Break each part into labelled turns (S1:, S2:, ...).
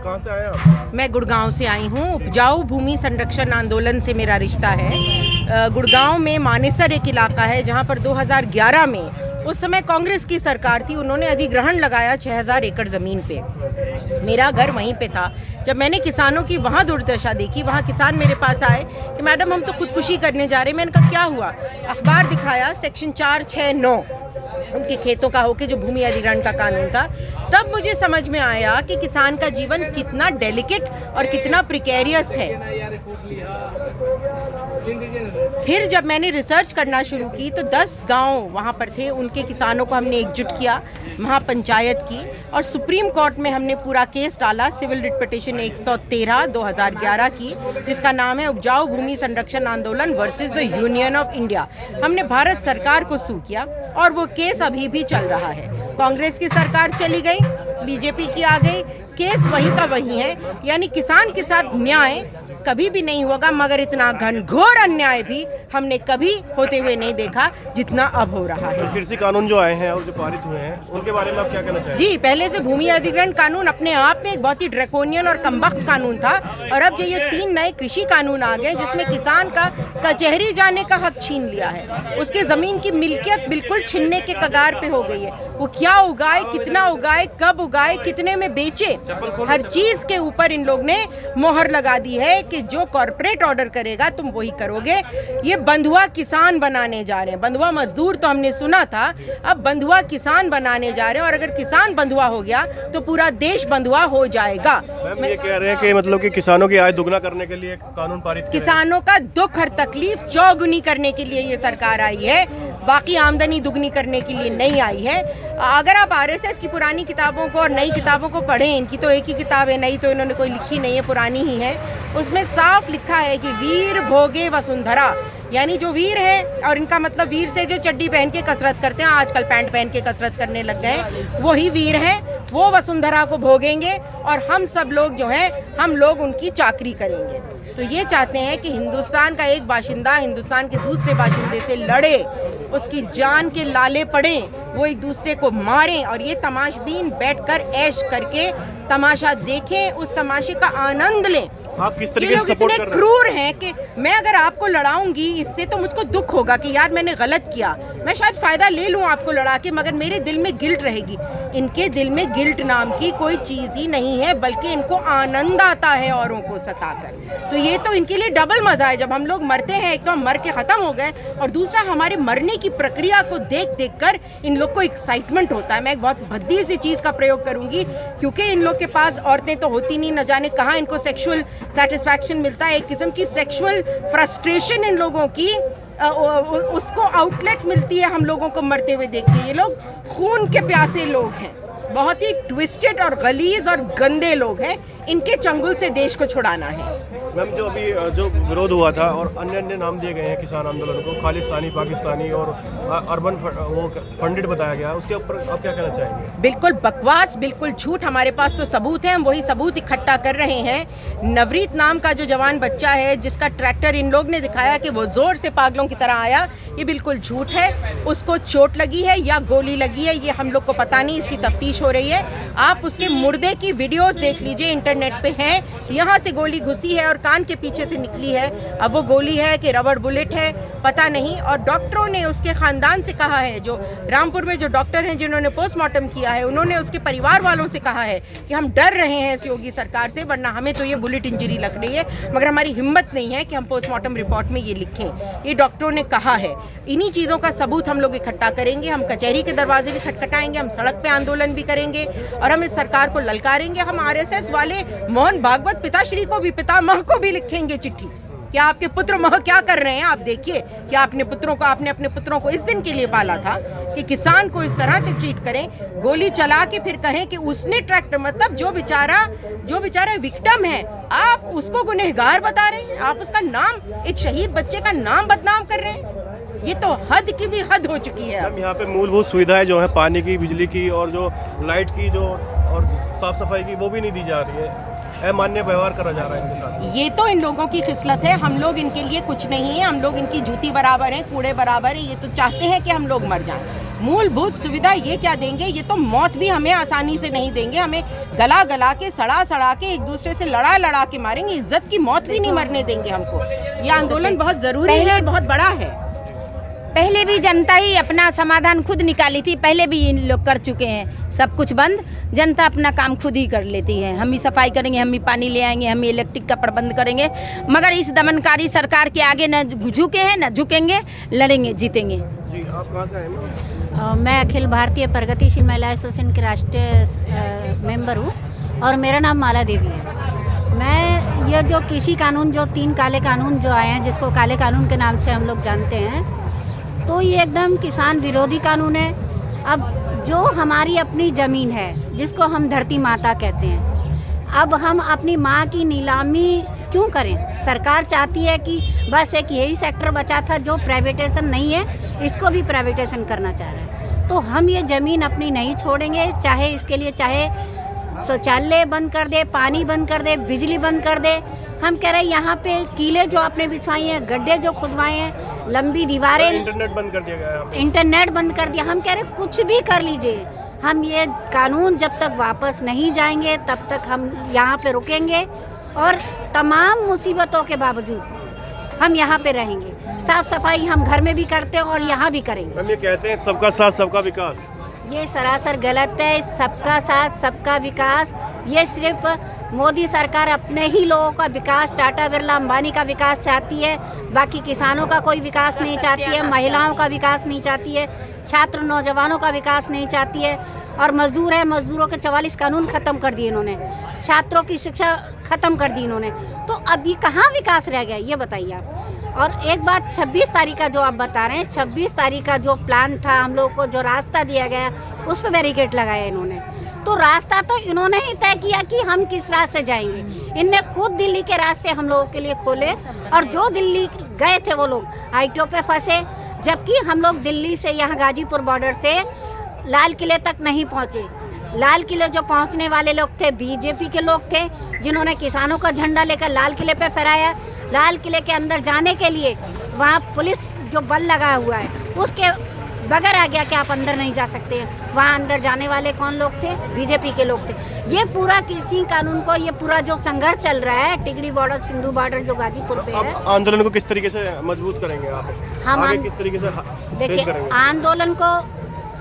S1: कहाँ से आए आप?
S2: मैं गुड़गांव से आई हूँ। उपजाऊ भूमि संरक्षण आंदोलन से मेरा रिश्ता है। गुड़गांव में मानेसर एक इलाका है जहाँ पर 2011 में उस समय कांग्रेस की सरकार थी, उन्होंने अधिग्रहण लगाया 6000 एकड़ ज़मीन पे। मेरा घर वहीं पे था। जब मैंने किसानों की वहाँ दुर्दशा देखी, वहाँ किसान मेरे पास आए कि मैडम हम तो खुदकुशी करने जा रहे हैं। मैंने कहा क्या हुआ? अखबार दिखाया, सेक्शन 469 उनके खेतों का होके जो भूमि अधिग्रहण का कानून था। तब मुझे समझ में आया कि किसान का जीवन कितना डेलिकेट और कितना प्रिकेरियस है। फिर जब मैंने रिसर्च करना शुरू की तो 10 गांव वहाँ पर थे, उनके किसानों को हमने एकजुट किया, महापंचायत की, और सुप्रीम कोर्ट में हमने पूरा केस डाला, सिविल रिट पिटीशन 113 2011 की, जिसका नाम है उपजाऊ भूमि संरक्षण आंदोलन versus the union of India. हमने भारत सरकार को सू किया और वो केस अभी भी चल रहा है। कांग्रेस की सरकार चली गई, बीजेपी की आ गई, केस वही का वही है। यानी किसान के साथ न्याय कभी भी नहीं होगा, मगर इतना घनघोर अन्याय भी हमने कभी होते हुए नहीं देखा जितना अब हो रहा है।
S1: कृषि कानून जो आए हैं और जो पारित हुए हैं उनके बारे में आप क्या कहना चाहेंगे?
S2: जी, पहले से भूमि अधिग्रहण कानून अपने आप में एक बहुत ही ड्रैकोनियन और कमबख्त कानून था, और अब जो ये 3 नए कृषि कानून आ गए जिसमें किसान का कचहरी जाने का हक छीन लिया है, उसके जमीन की मिल्कियत बिल्कुल छीनने के कगार पे हो गई है। वो क्या उगाए, कितना उगाए, कब उगाए, कितने में बेचे, हर चीज के ऊपर इन लोग ने मोहर लगा दी है कि जो कॉर्पोरेट ऑर्डर करेगा तुम वही करोगे। ये बंधुआ किसान बनाने जा रहे हैं। बंधुआ मजदूर तो हमने सुना था, अब बंधुआ किसान बनाने जा रहे हैं, और अगर किसान बंधुआ हो गया तो पूरा देश बंधुआ हो जाएगा।
S1: मैम ये कह रहे हैं कि मतलब कि किसानों की आय दुगना करने के लिए कानून पारित,
S2: किसानों का दुख और तकलीफ चौगुनी करने के लिए ये सरकार आई है, बाकी आमदनी दुगनी करने के लिए नहीं आई है। अगर आप आरएसएस की पुरानी किताबों को और नई किताबों को पढ़ें, इनकी तो एक ही किताब है, नई तो इन्होंने कोई लिखी नहीं है, पुरानी ही है, उसमें साफ लिखा है कि वीर भोगे वसुंधरा, यानी जो वीर है, और इनका मतलब वीर से जो चड्डी पहन के कसरत करते हैं, आजकल पैंट पहन के कसरत करने लग गए हैं, वही वीर हैं, वो वसुंधरा को भोगेंगे और हम सब लोग जो हैं, हम लोग उनकी चाकरी करेंगे। तो ये चाहते हैं कि हिंदुस्तान का एक बाशिंदा हिंदुस्तान के दूसरे बाशिंदे से लड़े, उसकी जान के लाले पड़े, वो एक दूसरे को मारें, और ये तमाशबीन बैठकर ऐश करके तमाशा देखें, उस तमाशे का आनंद लें।
S1: आप किस तरीके से सपोर्ट कर रहे हैं?
S2: क्रूर हैं कि मैं अगर आपको लड़ाऊंगी इससे तो मुझको दुख होगा कि यार मैंने गलत किया, मैं शायद फायदा ले लूं आपको लड़ा के, मगर मेरे दिल में गिल्ट रहेगी। इनके दिल में गिल्ट नाम की कोई चीज ही नहीं है, बल्कि इनको आनंद आता है औरों को सताकर। तो ये तो इनके लिए डबल मजा है। जब हम लोग मरते हैं, एक तो हम मर के खत्म हो गए, और दूसरा हमारे मरने की प्रक्रिया को देख देख कर इन लोग को एक्साइटमेंट होता है। मैं एक बहुत भद्दी सी चीज का प्रयोग करूंगी, क्योंकि इन लोग के पास औरतें तो होती नहीं, न जाने कहाँ इनको सेक्सुअल सेटिस्फैक्शन मिलता है, एक किस्म की सेक्सुअल फ्रस्ट्रेशन इन लोगों की, उसको आउटलेट मिलती है हम लोगों को मरते हुए देख के। ये लोग खून के प्यासे लोग हैं, बहुत ही ट्विस्टेड और गलीज और गंदे लोग हैं। इनके चंगुल से देश को छुड़ाना है।
S1: मैम जो अभी जो विरोध हुआ था और अन्य अन्य नाम दिए गए हैं किसान आंदोलन को, खालिस्तानी, पाकिस्तानी और अर्बन वो फंडेड बताया गया, उसके ऊपर आप क्या कहना चाहेंगे?
S2: बिल्कुल बकवास, बिल्कुल झूठ। हमारे पास तो सबूत है, हम वही सबूत इकट्ठा कर रहे हैं। नवरीत नाम का जो जवान बच्चा है, जिसका ट्रैक्टर इन लोग ने दिखाया कि वो जोर से पागलों की तरह आया, ये बिल्कुल झूठ है। उसको चोट लगी है या गोली लगी है, ये हम लोग को पता नहीं, इसकी तफ्तीश हो रही है। आप उसके मुर्दे की वीडियोस देख लीजिए, इंटरनेट पे हैं। यहाँ से गोली घुसी है और कान के पीछे से निकली है। अब वो गोली है कि रबड़ बुलेट है, पता नहीं। और डॉक्टरों ने उसके खानदान से कहा है, जो रामपुर में जो डॉक्टर हैं जिन्होंने पोस्टमार्टम किया है, उन्होंने उसके परिवार वालों से कहा है कि हम डर रहे हैं इस योगी सरकार से, वरना हमें तो ये बुलेट इंजरी लग रही है, मगर हमारी हिम्मत नहीं है कि हम पोस्टमार्टम रिपोर्ट में ये लिखें। ये डॉक्टरों ने कहा है। इन्हीं चीज़ों का सबूत हम लोग इकट्ठा करेंगे। हम कचहरी के दरवाजे भी खटखटाएंगे, हम सड़क पे आंदोलन भी करेंगे, और हम इस सरकार को ललकारेंगे। हम आरएसएस वाले मोहन भागवत पिताश्री को भी, पितामह को भी लिखेंगे चिट्ठी। क्या आपके पुत्र मह क्या कर रहे हैं आप देखिए। क्या आपने अपने पुत्रों को इस दिन के लिए पाला था कि किसान को इस तरह से ट्रीट करें, गोली चला के फिर कहें कि उसने ट्रैक्टर, मतलब जो बेचारा विक्टिम है, आप उसको गुनहगार बता रहे हैं, आप उसका नाम, एक शहीद बच्चे का नाम बदनाम कर रहे हैं। ये तो हद की भी हद हो चुकी है।
S1: यहाँ पे मूलभूत सुविधाएं जो है, पानी की, बिजली की और जो लाइट की जो और साफ सफाई की, वो भी नहीं दी जा रही है। अमान्य व्यवहार करा जा रहा है इनके साथ।
S2: ये तो इन लोगों की खिसलत है। हम लोग इनके लिए कुछ नहीं है, हम लोग इनकी जूती बराबर हैं, कूड़े बराबर हैं। ये तो चाहते हैं कि हम लोग मर जाएं। मूलभूत सुविधा ये क्या देंगे? ये तो मौत भी हमें आसानी से नहीं देंगे, हमें गला गला के सड़ा के एक दूसरे से लड़ा के मारेंगे, इज्जत की मौत भी नहीं मरने देंगे हमको। ये आंदोलन बहुत ज़रूरी है, बहुत बड़ा है।
S3: पहले भी जनता ही अपना समाधान खुद निकाली थी, पहले भी इन लोग कर चुके हैं। सब कुछ बंद, जनता अपना काम खुद ही कर लेती है। हम ही सफाई करेंगे, हम ही पानी ले आएंगे, हम ही इलेक्ट्रिक का प्रबंध करेंगे, मगर इस दमनकारी सरकार के आगे न झुके हैं न झुकेंगे, लड़ेंगे, जीतेंगे।
S1: जी, आप कहाँ से आए?
S4: मैं अखिल भारतीय प्रगतिशील महिला एसोसिएशन के राष्ट्रीय मेंबर हूँ और मेरा नाम माला देवी है। मैं ये जो कृषि कानून, जो 3 काले कानून जो आए हैं, जिसको काले कानून के नाम से हम लोग जानते हैं, तो ये एकदम किसान विरोधी कानून है। अब जो हमारी अपनी ज़मीन है, जिसको हम धरती माता कहते हैं, अब हम अपनी माँ की नीलामी क्यों करें? सरकार चाहती है कि बस एक यही सेक्टर बचा था जो प्राइवेटेशन नहीं है, इसको भी प्राइवेटेशन करना चाह रहा है। तो हम ये ज़मीन अपनी नहीं छोड़ेंगे, चाहे इसके लिए चाहे शौचालय बंद कर दे, पानी बंद कर दे, बिजली बंद कर दे। हम कह रहे हैं यहाँ पे कीले जो आपने बिछवाई हैं, गड्ढे जो खुदवाए हैं, लंबी दीवारें,
S1: इंटरनेट बंद कर दिया गया है।
S4: इंटरनेट बंद कर दिया। हम कह रहे हैं कुछ भी कर लीजिए, हम ये कानून जब तक वापस नहीं जाएंगे तब तक हम यहाँ पे रुकेंगे और तमाम मुसीबतों के बावजूद हम यहाँ पे रहेंगे। साफ सफाई हम घर में भी करते हैं और यहाँ भी करेंगे।
S1: हम ये कहते हैं सबका साथ सबका विकास,
S4: ये सरासर गलत है। सबका साथ सबका विकास, ये सिर्फ मोदी सरकार अपने ही लोगों का विकास, टाटा बिरला अंबानी का विकास चाहती है, बाकी किसानों का कोई विकास नहीं चाहती है, महिलाओं का विकास नहीं चाहती है, छात्र नौजवानों का विकास नहीं चाहती है। और मजदूर है, मजदूरों के 44 कानून ख़त्म कर दिए इन्होंने, छात्रों की शिक्षा ख़त्म कर दी इन्होंने। तो अब ये कहाँ विकास रह गया, ये बताइए आप। और एक बात, 26 तारीख का जो आप बता रहे हैं, 26 तारीख का जो प्लान था, हम लोग को जो रास्ता दिया गया उस पर बैरिकेड लगाया इन्होंने। तो रास्ता तो इन्होंने ही तय किया कि हम किस रास्ते जाएंगे। इनने खुद दिल्ली के रास्ते हम लोगों के लिए खोले और जो दिल्ली गए थे वो लोग हाईटो पे फंसे, जबकि हम लोग दिल्ली से यहाँ गाजीपुर बॉर्डर से लाल किले तक नहीं पहुँचे। लाल किले जो पहुँचने वाले लोग थे बीजेपी के लोग थे, जिन्होंने किसानों का झंडा लेकर लाल किले पे फहराया। लाल किले के अंदर जाने के लिए वहाँ पुलिस जो बल लगा हुआ है उसके बगैर आ गया कि आप अंदर नहीं जा सकते हैं। वहाँ अंदर जाने वाले कौन लोग थे? बीजेपी के लोग थे। ये पूरा कृषि कानून को, ये पूरा जो संघर्ष चल रहा है, टिकरी बॉर्डर, सिंधु बॉर्डर जो गाजीपुर पे है,
S1: आंदोलन को किस तरीके से मजबूत करेंगे आप?
S4: हम
S1: आगे किस तरीके से
S4: देखिए, आंदोलन को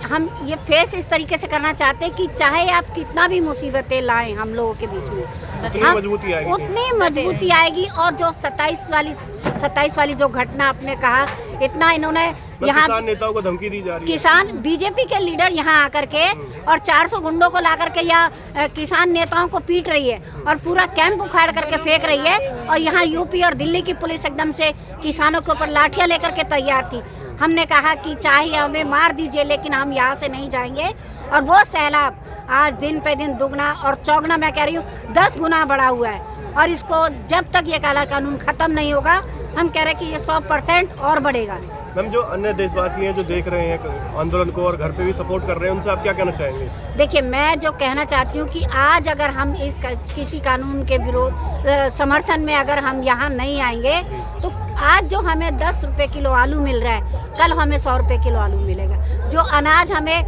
S4: हम ये फेस इस तरीके से करना चाहते हैं कि चाहे आप कितना भी मुसीबतें लाएं हम लोगों के बीच में, उतनी मजबूती आएगी। और जो 27 वाली जो घटना आपने कहा, इतना इन्होंने यहाँ
S1: किसान नेताओं को धमकी दी जा रही है।
S4: किसान बीजेपी के लीडर यहाँ आकर के और 400 गुंडों को ला करके यहाँ किसान नेताओं को पीट रही है और पूरा कैंप उखाड़ करके फेंक रही है। और यहाँ यूपी और दिल्ली की पुलिस एकदम से किसानों के ऊपर लाठियाँ लेकर के तैयार थी। हमने कहा कि चाहे हमें मार दीजिए लेकिन हम यहाँ से नहीं जाएंगे। और वो सैलाब आज दिन पे दिन दुगना और चौगुना, मैं कह रही हूँ 10 गुना बढ़ा हुआ है। और इसको जब तक ये काला कानून ख़त्म नहीं होगा, हम कह रहे हैं कि ये 100% और बढ़ेगा।
S1: मैम, जो अन्य देशवासी हैं जो देख रहे हैं आंदोलन को और घर पे भी सपोर्ट कर रहे हैं, उनसे आप क्या कहना चाहेंगे?
S4: देखिए, मैं जो कहना चाहती हूँ कि आज अगर हम इस किसी कानून के विरोध समर्थन में अगर हम यहाँ नहीं आएंगे तो आज जो हमें 10 रुपये किलो आलू मिल रहा है, कल हमें 100 रुपये किलो आलू मिलेगा। जो अनाज हमें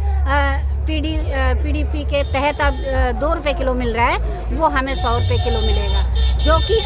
S4: पीडीपी के तहत अब 2 रुपये किलो मिल रहा है, वो हमें 100 रुपये किलो मिलेगा। जो कि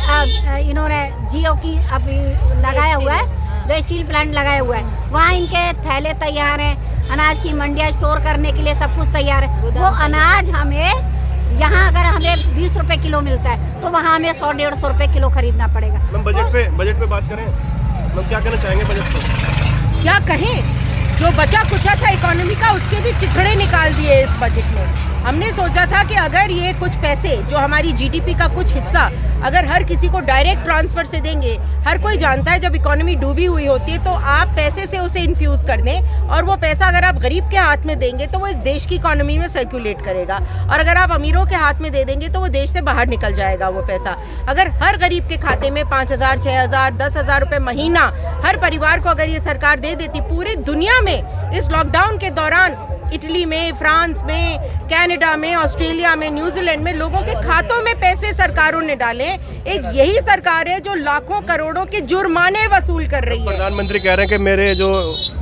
S4: इन्होंने जियो की अभी लगाया हुआ है, जो स्टील प्लांट लगाया हुआ है, वहाँ इनके थैले तैयार हैं, अनाज की मंडियाँ स्टोर करने के लिए सब कुछ तैयार है। वो अनाज हमें यहाँ अगर हमें 20 रुपये किलो मिलता है तो वहाँ हमें 100-150 रुपये किलो खरीदना पड़ेगा।
S1: मैम, बजट पे बात करें, मैम क्या कहना चाहेंगे बजट पे?
S2: क्या कहें, जो बचा कुचा था इकोनॉमी का उसके भी चिथड़े निकाल दिए इस बजट में। हमने सोचा था कि अगर ये कुछ पैसे जो हमारी जीडीपी का कुछ हिस्सा अगर हर किसी को डायरेक्ट ट्रांसफर से देंगे, हर कोई जानता है जब इकोनॉमी डूबी हुई होती है तो आप पैसे से उसे इन्फ्यूज़ कर दें और वो पैसा अगर आप गरीब के हाथ में देंगे तो वो इस देश की इकोनॉमी में सर्कुलेट करेगा, और अगर आप अमीरों के हाथ में दे देंगे तो वो देश से बाहर निकल जाएगा वो पैसा। अगर हर गरीब के खाते में 5,000, 6,000, 10,000 रुपये महीना हर परिवार को अगर ये सरकार दे देती, पूरी दुनिया में इस लॉकडाउन के दौरान इटली में, फ्रांस में, कनाडा में, ऑस्ट्रेलिया में, न्यूजीलैंड में लोगों के खातों में पैसे सरकारों ने डाले। एक यही सरकार है जो लाखों करोड़ों के जुर्माने वसूल कर रही है।
S1: प्रधानमंत्री कह रहे हैं कि मेरे जो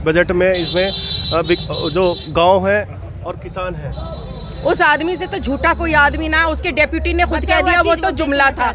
S1: बजट में इसमें जो गांव है और किसान है।
S2: उस आदमी से तो झूठा कोई आदमी ना, उसके डेप्यूटी ने खुद कह दिया वो तो जुमला था।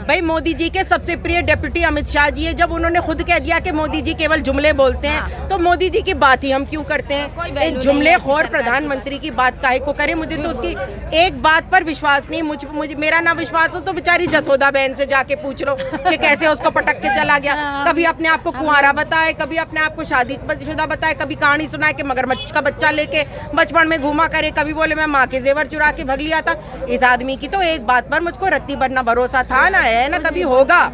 S2: भाई मोदी जी के सबसे प्रिय डेप्यूटी अमित शाह जी है, जब उन्होंने खुद कह दिया कि मोदी जी केवल जुमले बोलते हैं तो मोदी जी की बात ही हम क्यों करते हैं। एक जुमले खोर प्रधानमंत्री की बात काहे को करें। मुझे तो उसकी एक बात पर विश्वास नहीं। मुझे मेरा ना विश्वास हो तो बेचारी जसोदा बहन से जाके पूछ लो कि कैसे उसको पटक के चला गया। कभी अपने आप को कुंवारा बताए, कभी अपने आप को शादीशुदा बताए, कभी कहानी सुनाए कि मगरमच्छ का बच्चा लेके बचपन में घूमा करे, कभी बोले मैं माँ के जेवर चुरा के भग लिया था। इस आदमी की तो एक बात पर मुझको रत्ती भर ना भरोसा था, ना है, ना कभी होगा।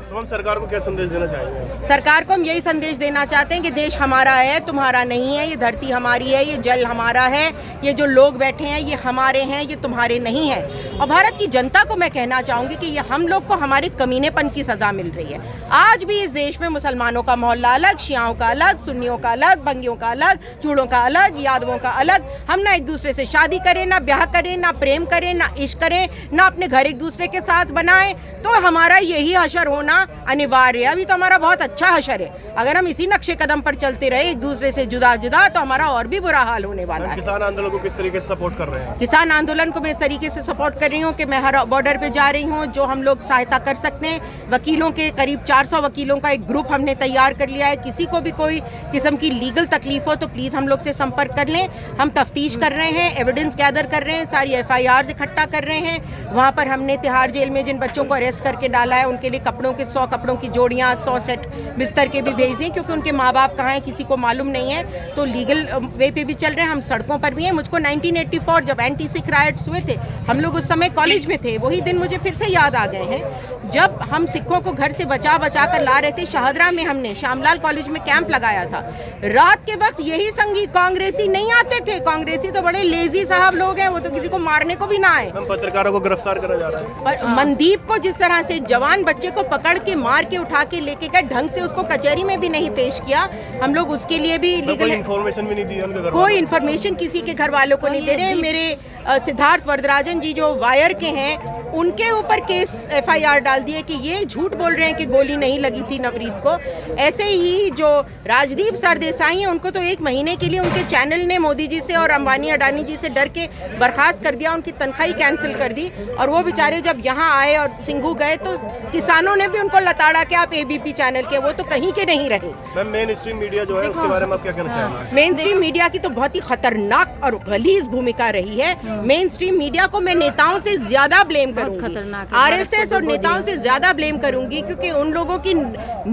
S1: तो हम सरकार को क्या संदेश देना चाहेंगे?
S2: सरकार को हम यही संदेश देना चाहते हैं कि देश हमारा है, तुम्हारा नहीं है। ये धरती हमारी है, ये जल हमारा है, ये जो लोग बैठे हैं ये हमारे हैं, ये तुम्हारे नहीं है। और भारत की जनता को मैं कहना चाहूँगी कि ये हम लोग को हमारे कमीनेपन की सज़ा मिल रही है। आज भी इस देश में मुसलमानों का मोहल्ला अलग, शियाओं का अलग, सुन्नियों का अलग, बंगियों का अलग, चूड़ों का अलग, यादवों का अलग। हम ना एक दूसरे से शादी करें, ना ब्याह करें, ना प्रेम करें, ना इश्क करें, ना अपने घर एक दूसरे के साथ बनाएं, तो हमारा यही हशर होना अनिवार्य है। अभी तो हमारा बहुत अच्छा हशर है। अगर हम इसी नक्शे कदम पर चलते रहे एक दूसरे से जुदा जुदा तो हमारा और भी बुरा हाल होने वाला है।
S1: किसान आंदोलन को किस तरीके से सपोर्ट कर रहे हैं?
S2: किसान आंदोलन को मैं इस तरीके से सपोर्ट कर रही हूँ कि मैं हर बॉर्डर पे जा रही हूँ, जो हम लोग सहायता कर सकते हैं। वकीलों के करीब 400 वकीलों का एक ग्रुप हमने तैयार कर लिया है। किसी को भी कोई किस्म की लीगल तकलीफ हो तो प्लीज़ हम लोग से संपर्क कर लें। हम तफ्तीश कर रहे हैं, एविडेंस गैदर कर रहे हैं, सारी FIRs इकट्ठा कर रहे हैं। वहाँ पर हमने तिहाड़ जेल में जिन बच्चों को अरेस्ट करके डाला है उनके लिए कपड़ों के 100 कपड़ों की जोड़ियाँ, 100 सेट बिस्तर के भी भेज दें, क्योंकि उनके माँ बाप कहाँ हैं किसी को मालूम नहीं है। तो लीगल वे पे भी चल रहे हैं, हम सड़कों पर भी हैं। मुझको 1984 जब एंटी सिख राइट्स हुए थे, हम लोग उस समय कॉलेज में थे, वही दिन मुझे फिर से याद आ गए हैं जब हम सिखों को घर से बचा कर ला रहे थे। शाहदरा में हमने श्यामलाल कॉलेज में कैंप लगाया था। रात के वक्त यही संगी कांग्रेसी नहीं आते थे। कांग्रेसी तो बड़े लेजी साहब लोग हैं, वो तो किसी को मारने को भी ना आए।
S1: पत्रकारों को गिरफ्तार करा जा रहा है।
S2: मनदीप को जिस तरह से एक जवान बच्चे को पकड़ के मार के उठा के लेके गए, ढंग से उसको कचहरी में भी नहीं पेश किया। हम लोग उसके लिए भी लीगल
S1: इन्फॉर्मेशन भी नहीं दी उनके घर,
S2: कोई इन्फॉर्मेशन किसी के घर वालों को नहीं दे रहे। मेरे सिद्धार्थ वरदराजन जी जो वायर के हैं उनके ऊपर केस FIR डाल दिए कि ये झूठ बोल रहे हैं कि गोली नहीं लगी थी नवरीत को। ऐसे ही जो राजदीप सरदेसाई हैं उनको तो 1 महीने के लिए उनके चैनल ने मोदी जी से और अंबानी अडानी जी से डर के बर्खास्त कर दिया, उनकी तनख्वाही कैंसिल कर दी। और वो बेचारे जब यहाँ आए और सिंघू गए तो किसानों ने भी उनको लताड़ा कि आप ABP चैनल के, वो तो कहीं के नहीं रहे।
S1: मैम मेन स्ट्रीम मीडिया जो है उसके बारे में आप क्या कहना चाहेंगे?
S2: मेन स्ट्रीम मीडिया की तो बहुत ही खतरनाक और गलीज भूमिका रही है। मेन स्ट्रीम मीडिया को मैं नेताओं से ज्यादा ब्लेम करूंगी, RSS और नेताओं से ज्यादा ब्लेम करूंगी, क्योंकि उन लोगों की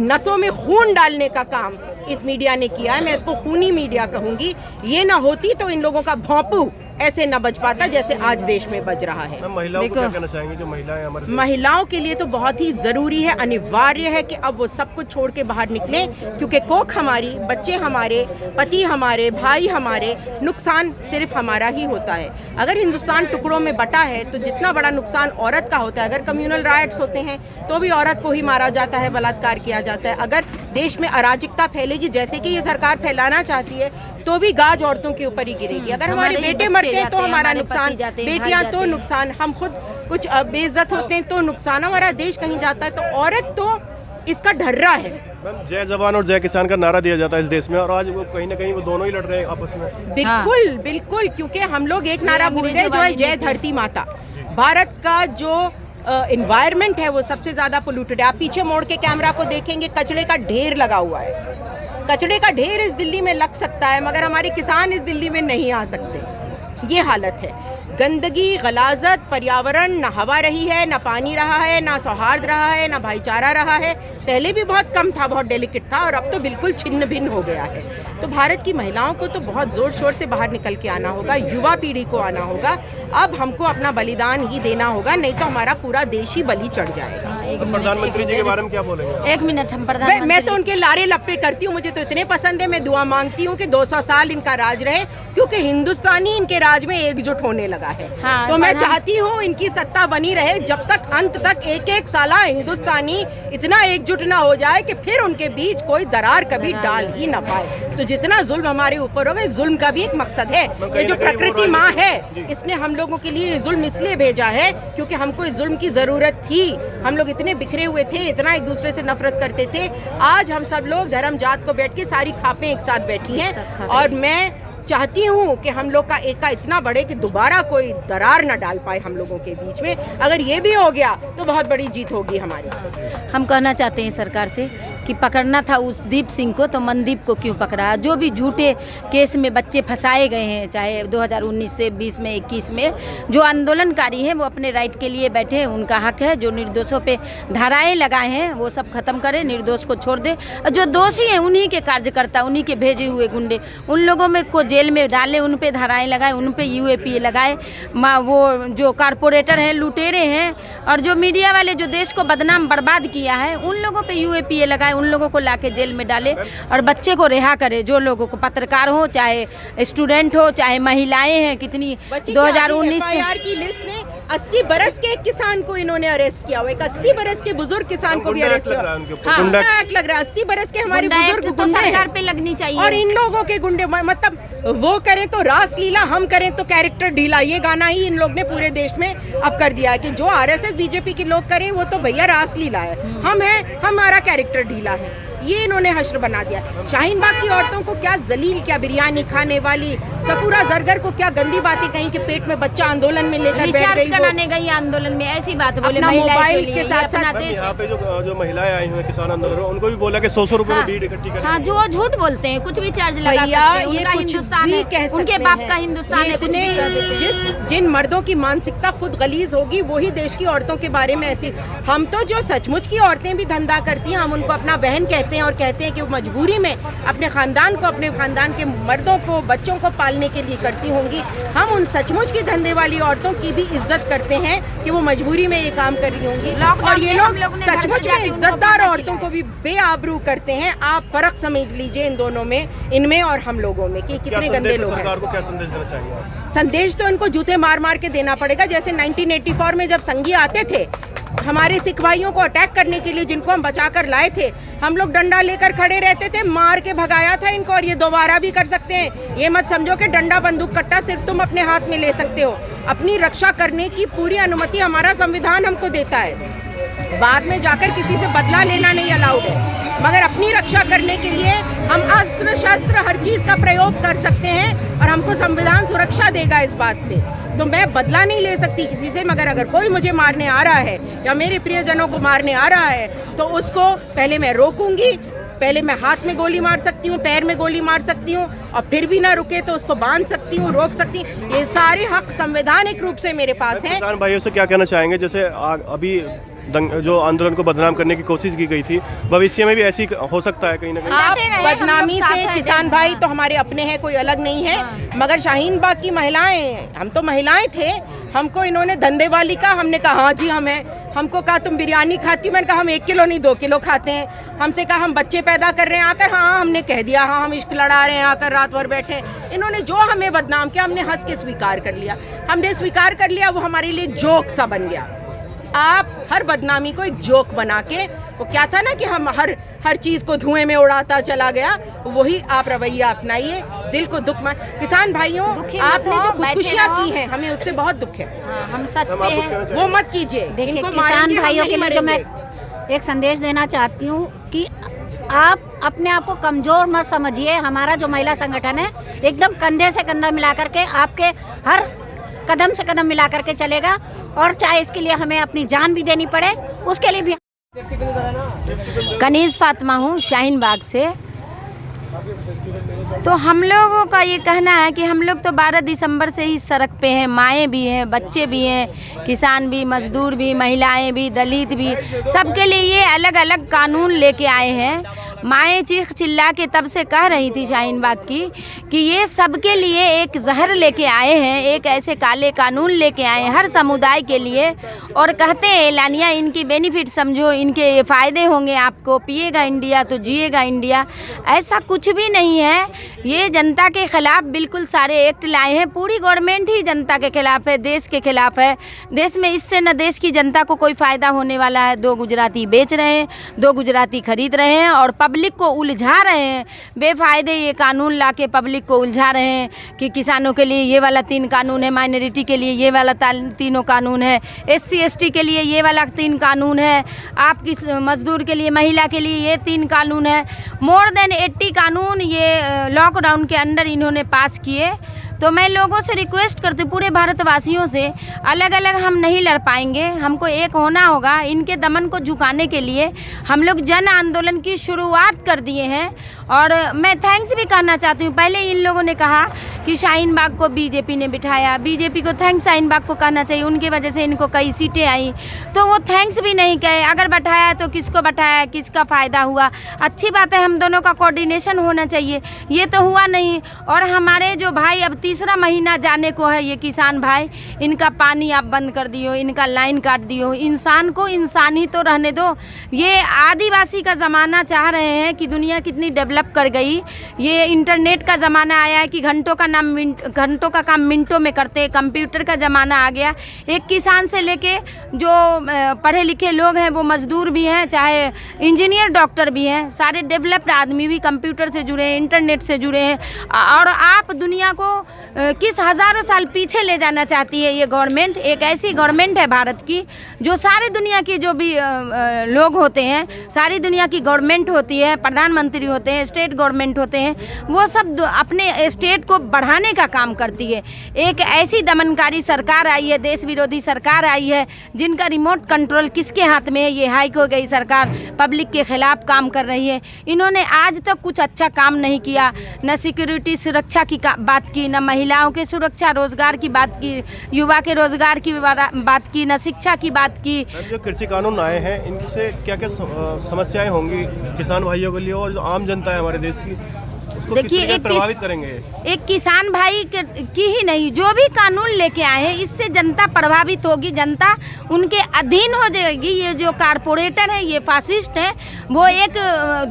S2: नसों में खून डालने का काम इस मीडिया ने किया है। मैं इसको खूनी मीडिया कहूंगी। ये ना होती तो इन लोगों का भौंपू ऐसे न बच पाता जैसे आज देश में बच रहा है।
S1: महिलाओं को क्या कहना चाहेंगे जो महिलाएं हमारे?
S2: महिलाओं के लिए तो बहुत ही ज़रूरी है, अनिवार्य है कि अब वो सब कुछ छोड़ के बाहर निकलें, क्योंकि कोख हमारी, बच्चे हमारे, पति हमारे, भाई हमारे, नुकसान सिर्फ हमारा ही होता है। अगर हिंदुस्तान टुकड़ों में बटा है तो जितना बड़ा नुकसान औरत का होता है। अगर कम्युनल राइट्स होते हैं तो भी औरत को ही मारा जाता है, बलात्कार किया जाता है। अगर देश में अराजकता फैलेगी जैसे कि ये सरकार फैलाना चाहती है तो भी गाज औरतों के ऊपर ही गिरेगी। अगर हमारे बेटे मरते हैं तो हमारा नुकसान, बेटियां तो नुकसान, हम खुद कुछ बेइज्जत होते हैं तो नुकसान, हमारा देश कहीं जाता है तो औरत तो इसका ढर्रा है।
S1: मैम जय जवान और जय किसान का नारा दिया जाता है इस देश में, और आज वो कहीं ना कहीं वो दोनों ही लड़ रहे हैं आपस में।
S2: बिल्कुल बिल्कुल, क्योंकि हम लोग एक नारा भूल गए जो है जय धरती माता। भारत का जो एनवायरनमेंट है वो सबसे ज्यादा पोल्यूटेड है। आप पीछे मोड़ के कैमरा को देखेंगे, कचड़े का ढेर लगा हुआ है। कचड़े का ढेर इस दिल्ली में लग सकता है मगर हमारे किसान इस दिल्ली में नहीं आ सकते। ये हालत है। गंदगी, गलाजत, पर्यावरण, ना हवा रही है, ना पानी रहा है, ना सौहार्द रहा है, ना भाईचारा रहा है। पहले भी बहुत कम था, बहुत डेलिकेट था, और अब तो बिल्कुल छिन्न भिन्न हो गया है। तो भारत की महिलाओं को तो बहुत ज़ोर शोर से बाहर निकल के आना होगा, युवा पीढ़ी को आना होगा। अब हमको अपना बलिदान ही देना होगा, नहीं तो हमारा पूरा देश ही बलि चढ़ जाएगा।
S1: तो प्रधानमंत्री जी के बारे में क्या बोलेंगे?
S3: 1 मिनट हम प्रधानमंत्री
S2: मैं तो उनके लारे लप्पे करती हूँ, मुझे तो इतने पसंद है। मैं दुआ मांगती हूँ कि 200 साल इनका राज रहे, क्योंकि हिंदुस्तानी इनके राज में एकजुट होने लगा। लगा है।
S3: हाँ,
S2: तो मैं
S3: पर
S2: चाहती हूँ इनकी सत्ता बनी रहे जब तक अंत तक, एक एक साला हिंदुस्तानी इतना एकजुट ना हो जाए कि फिर उनके बीच कोई दरार कभी डाल ही ना पाए। तो जितना जुल्म हमारे ऊपर हो गए, जुल्म का भी एक मकसद है। ये जो प्रकृति माँ है, इसने हम लोगों के लिए जुल्म इसलिए भेजा है क्योंकि हमको इस जुल्म की जरूरत थी। हम लोग इतने बिखरे हुए थे, इतना एक दूसरे से नफरत करते थे। आज हम सब लोग धर्म जात को बैठ के सारी खापें एक साथ बैठी हैं और मैं चाहती हूँ कि हम लोग का एका इतना बढ़े कि दोबारा कोई दरार न डाल पाए हम लोगों के बीच में। अगर ये भी हो गया तो बहुत बड़ी जीत होगी हमारी।
S3: हम कहना चाहते हैं सरकार से कि पकड़ना था उस दीप सिंह को तो मनदीप को क्यों पकड़ा। जो भी झूठे केस में बच्चे फंसाए गए हैं, चाहे 2019 से 20 में 21 में, जो आंदोलनकारी हैं वो अपने राइट के लिए बैठे हैं, उनका हक है। जो निर्दोषों पे धाराएं लगाए हैं वो सब खत्म करें, निर्दोष को छोड़ दे। जो दोषी हैं उन्हीं के कार्यकर्ता, उन्हीं के भेजे हुए गुंडे, उन लोगों में को जेल में डाले, उन पे धाराएं लगाए, उन पे यूएपीए लगाए। वो जो कारपोरेटर हैं, लुटेरे हैं, और जो मीडिया वाले जो देश को बदनाम बर्बाद किया है, उन लोगों पे यूएपीए लगाए, उन लोगों को लाके जेल में डाले और बच्चे को रिहा करे। जो लोगों को, पत्रकार हो, चाहे स्टूडेंट हो, चाहे महिलाएं हैं, कितनी 2019 से
S2: की लिस्ट में 80 बरस के एक किसान को इन्होंने अरेस्ट किया हुआ है। 80 बरस के बुजुर्ग किसान को भी अरेस्ट किया। गुंडा एक्ट लग रहा है। 80 बरस के हमारे बुजुर्ग
S3: तो सरकार पे लगनी चाहिए।
S2: और इन लोगों के गुंडे, मतलब वो करें तो रासलीला, हम करें तो कैरेक्टर ढीला। ये गाना ही इन लोग ने पूरे देश में अब कर दिया है कि जो आरएसएस बीजेपी के लोग करें वो तो भैया रासलीला है, हम हैं, हमारा कैरेक्टर ढीला है। ये इन्होंने हश्र बना दिया। शाहीन बाग की औरतों को क्या जलील, क्या बिरयानी खाने वाली, सफूरा जरगर को क्या गंदी बातें कहीं कि पेट में बच्चा आंदोलन में लेकर बैठ गई,
S3: कराने गई आंदोलन में, ऐसी बात बोले
S2: अपना मोबाइल के साथ साथ।
S1: यहाँ पे जो महिलाएं आई हुई हैं किसान आंदोलन में, उनको भी बोला कि 100 रुपए में भीड़ इकट्ठी करें।
S3: हाँ, जो झूठ बोलते हैं, कुछ भी चार्ज लगा सकते हैं, उनका हिंदुस्तान है, उनके बाप का हिंदुस्तान है।
S2: इतने जिन मर्दों की मानसिकता खुद गलीज होगी वही देश की औरतों के बारे में ऐसी। हम तो जो सचमुच की औरतें भी धंधा करती हैं, हम उनको अपना बहन कहते हैं और कहते हैं कि मजबूरी में अपने खानदान को, अपने खानदान के मर्दों को, बच्चों को पालने के लिए करती होंगी। हम उन सचमुच की धंधे वाली औरतों की भी इज्जत करते हैं कि वो मजबूरी में ये काम कर रही होंगी। और ये लोग सचमुच में इज्जतदार औरतों को भी बेआबरू करते हैं। आप फर्क समझ लीजिए इन दोनों में, इनमें और हम लोगों में, कि कितने गंदे लोग हैं।
S1: सरकार को क्या संदेश देना चाहिए?
S2: संदेश तो इनको जूते मार मार के देना पड़ेगा। जैसे 1984 में जब संघी आते थे हमारे सिख भाइयों को अटैक करने के लिए, जिनको हम बचाकर लाए थे, हम लोग डंडा लेकर खड़े रहते थे, मार के भगाया था इनको। और ये दोबारा भी कर सकते हैं। ये मत समझो कि डंडा बंदूक कट्टा सिर्फ तुम अपने हाथ में ले सकते हो। अपनी रक्षा करने की पूरी अनुमति हमारा संविधान हमको देता है। बाद में जाकर किसी से बदला लेना नहीं अलाउड है, मगर अपनी रक्षा करने के लिए हम अस्त्र शस्त्र हर चीज का प्रयोग कर सकते हैं और हमको संविधान सुरक्षा देगा इस बात पे। तो मैं बदला नहीं ले सकती किसी से, मगर अगर कोई मुझे मारने आ रहा है या मेरे प्रियजनों को मारने आ रहा है तो उसको पहले मैं रोकूंगी। पहले मैं हाथ में गोली मार सकती हूँ, पैर में गोली मार सकती हूँ, और फिर भी ना रुके तो उसको बांध सकती हूँ, रोक सकती हूँ। ये सारे हक संवैधानिक रूप से मेरे पास हैं।
S1: किसान भाइयों से क्या कहना चाहेंगे? जैसे अभी जो आंदोलन को बदनाम करने की कोशिश की गई थी, भविष्य में भी ऐसी हो सकता है कहीं ना कहीं?
S2: आप बदनामी से, किसान भाई तो हमारे अपने हैं, कोई अलग नहीं है। मगर शाहीन बाग की महिलाएं, हम तो महिलाएं थे, हमको इन्होंने धंधे वाली कहा, हमने कहा हाँ जी हम हैं। हमको कहा तुम बिरयानी खाती हो, मैंने कहा हम 1 किलो नहीं 2 किलो खाते हैं। हमसे कहा हम बच्चे पैदा कर रहे हैं आकर, हाँ हमने कह दिया हाँ हम इश्क लड़ा रहे हैं आकर, रात भर बैठे। इन्होंने जो हमें बदनाम किया हमने हंस के स्वीकार कर लिया। हमने स्वीकार कर लिया, वो हमारे लिए जोक सा बन गया। आप हर बदनामी को एक जोक बना के, वो क्या था ना कि हम हर चीज को धुएं में उड़ाता चला गया, वही आप रवैया अपनाइए। दिल को दुख में, किसान भाइयों आपने जो खुदकुशियां की हैं हमें उससे बहुत दुख है।
S3: हम सच पे हैं,
S2: वो मत कीजिए।
S4: देखिए किसान भाइयों के लिए जो मैं एक संदेश देना चाहती हूँ कि आप अपने आप को कमजोर मत समझिए। हमारा जो महिला संगठन है एकदम कंधे से कंधा मिला करके आपके हर कदम से कदम मिला करके चलेगा, और चाहे इसके लिए हमें अपनी जान भी देनी पड़े उसके लिए भी।
S3: कनीज़ फातिमा हूँ शाहीन बाग से। तो हम लोगों का ये कहना है कि हम लोग तो 12 दिसंबर से ही सड़क पे हैं, माएँ भी हैं, बच्चे भी हैं, किसान भी, मजदूर भी, महिलाएं भी, दलित भी, सबके लिए ये अलग अलग कानून लेके आए हैं। माएँ चीख चिल्ला के तब से कह रही थी शाहीन बाग की कि ये सबके लिए एक जहर लेके आए हैं, एक ऐसे काले कानून लेके आए हैं हर समुदाय के लिए, और कहते हैं एलानिया इनकी बेनिफिट समझो, इनके फ़ायदे होंगे आपको, पिएगा इंडिया तो जिएगा इंडिया। ऐसा कुछ भी नहीं है। ये जनता के खिलाफ बिल्कुल सारे एक्ट लाए हैं। पूरी गवर्नमेंट ही जनता के खिलाफ है, देश के खिलाफ है। देश में इससे न देश की जनता को कोई फ़ायदा होने वाला है। 2 गुजराती बेच रहे हैं, 2 गुजराती खरीद रहे हैं और पब्लिक को उलझा रहे हैं। बेफ़ायदे ये कानून ला के पब्लिक को उलझा रहे हैं कि किसानों के लिए ये वाला 3 कानून है, माइनॉरिटी के लिए ये वाला 3 कानून है, SC ST के लिए ये वाला 3 कानून है, आपकी मजदूर के लिए, महिला के लिए ये 3 कानून है। मोर देन 80 कानून ये लॉकडाउन के अंदर इन्होंने पास किए। तो मैं लोगों से रिक्वेस्ट करती हूँ, पूरे भारतवासियों से, अलग अलग हम नहीं लड़ पाएंगे, हमको एक होना होगा। इनके दमन को झुकाने के लिए हम लोग जन आंदोलन की शुरुआत कर दिए हैं। और मैं थैंक्स भी कहना चाहती हूँ। पहले इन लोगों ने कहा कि शाहीन बाग को बीजेपी ने बिठाया, बीजेपी को थैंक्स शाहीन बाग को कहना चाहिए, उनकी वजह से इनको कई सीटें आई। तो वो थैंक्स भी नहीं कहे। अगर बैठाया तो किसको बैठाया, किसका फ़ायदा हुआ? अच्छी बात है, हम दोनों का कोऑर्डिनेशन होना चाहिए, ये तो हुआ नहीं। और हमारे जो भाई अब 3रा महीना जाने को है, ये किसान भाई, इनका पानी आप बंद कर दियो, इनका लाइन काट दियो। इंसान को इंसान ही तो रहने दो। ये आदिवासी का ज़माना चाह रहे हैं कि दुनिया कितनी डेवलप कर गई। ये इंटरनेट का ज़माना आया है कि घंटों का काम मिनटों में करते हैं। कंप्यूटर का ज़माना आ गया। एक किसान से लेके जो पढ़े लिखे लोग हैं, वो मज़दूर भी हैं, चाहे इंजीनियर डॉक्टर भी हैं, सारे डेवलप्ड आदमी भी कंप्यूटर से जुड़े हैं, इंटरनेट से जुड़े हैं। और आप दुनिया को किस हज़ारों साल पीछे ले जाना चाहती है ये गवर्नमेंट। एक ऐसी गवर्नमेंट है भारत की जो सारी दुनिया की जो भी लोग होते हैं, सारी दुनिया की गवर्नमेंट होती है, प्रधानमंत्री होते हैं, स्टेट गवर्नमेंट होते हैं, वो सब अपने स्टेट को बढ़ाने का काम करती है। एक ऐसी दमनकारी सरकार आई है, देश विरोधी सरकार आई है, जिनका रिमोट कंट्रोल किसके हाथ में है? ये हाइक हो गई सरकार पब्लिक के खिलाफ काम कर रही है। इन्होंने आज तक कुछ अच्छा काम नहीं किया। न सिक्योरिटी सुरक्षा की बात की, न महिलाओं के सुरक्षा रोजगार की बात की, युवा के रोजगार की बात की, न शिक्षा की बात की।
S1: जो कृषि कानून आए हैं, इनसे क्या क्या समस्याएं होंगी किसान भाइयों के लिए और जो आम जनता है हमारे देश की, उसको किस तरीके से प्रभावित करेंगे?
S3: एक किसान भाई की ही नहीं, जो भी कानून लेके आए हैं, इससे जनता प्रभावित होगी, जनता उनके अधीन हो जाएगी। ये जो कारपोरेटर है, ये फासिस्ट है, वो एक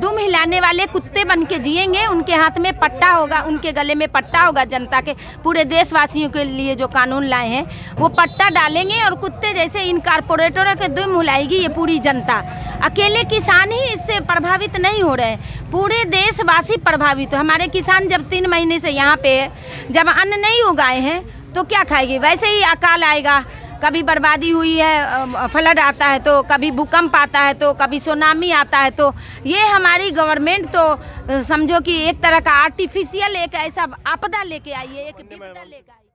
S3: दुम हिलाने वाले कुत्ते बन के जिएंगे। उनके हाथ में पट्टा होगा, उनके गले में पट्टा होगा। जनता के, पूरे देशवासियों के लिए जो कानून लाए हैं, वो पट्टा डालेंगे और कुत्ते जैसे इन कारपोरेटरों के दुम हिलाएगी ये पूरी जनता। अकेले किसान ही इससे प्रभावित नहीं हो रहे, पूरे देशवासी प्रभावित हो। हमारे किसान जब 3 महीने से यहाँ पे जब अन्न नहीं उगाए हैं तो क्या खाएंगे? वैसे ही अकाल आएगा, कभी बर्बादी हुई है, फ्लड आता है तो, कभी भूकंप आता है तो, कभी सुनामी आता है तो। ये हमारी गवर्नमेंट तो समझो कि एक तरह का आर्टिफिशियल एक ऐसा आपदा लेके आई है, एक विपदा लेके आई है।